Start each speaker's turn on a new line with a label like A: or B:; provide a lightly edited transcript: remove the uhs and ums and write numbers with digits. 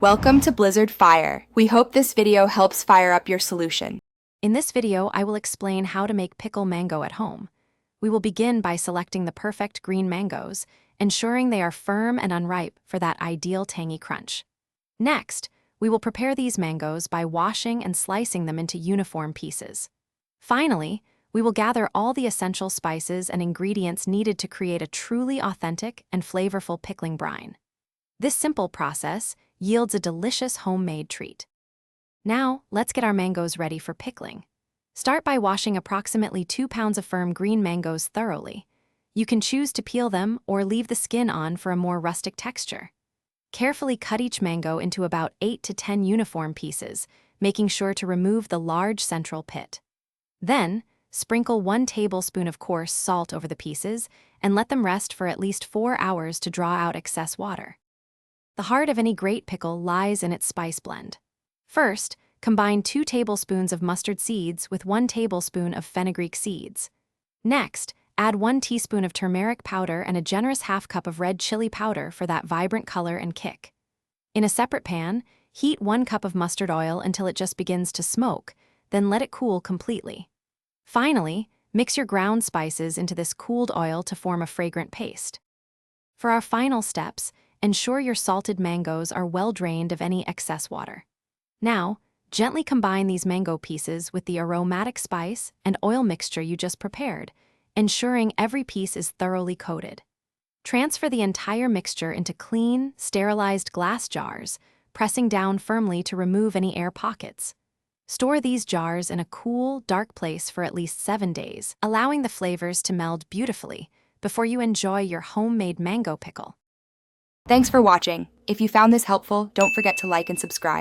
A: Welcome to Blizzard Fire. We hope this video helps fire up your solution.
B: In this video, I will explain how to make pickle mango at home. We will begin by selecting the perfect green mangoes, ensuring they are firm and unripe for that ideal tangy crunch. Next, we will prepare these mangoes by washing and slicing them into uniform pieces. Finally, we will gather all the essential spices and ingredients needed to create a truly authentic and flavorful pickling brine. This simple process yields a delicious homemade treat. Now, let's get our mangoes ready for pickling. Start by washing approximately 2 pounds of firm green mangoes thoroughly. You can choose to peel them or leave the skin on for a more rustic texture. Carefully cut each mango into about 8 to 10 uniform pieces, making sure to remove the large central pit. Then, sprinkle 1 tablespoon of coarse salt over the pieces and let them rest for at least 4 hours to draw out excess water. The heart of any great pickle lies in its spice blend. First, combine 2 tablespoons of mustard seeds with 1 tablespoon of fenugreek seeds. Next, add 1 teaspoon of turmeric powder and a generous half cup of red chili powder for that vibrant color and kick. In a separate pan, heat 1 cup of mustard oil until it just begins to smoke, then let it cool completely. Finally, mix your ground spices into this cooled oil to form a fragrant paste. For our final steps, ensure your salted mangoes are well drained of any excess water. Now, gently combine these mango pieces with the aromatic spice and oil mixture you just prepared, ensuring every piece is thoroughly coated. Transfer the entire mixture into clean, sterilized glass jars, pressing down firmly to remove any air pockets. Store these jars in a cool, dark place for at least 7 days, allowing the flavors to meld beautifully before you enjoy your homemade mango pickle.
A: Thanks for watching. If you found this helpful, don't forget to like and subscribe.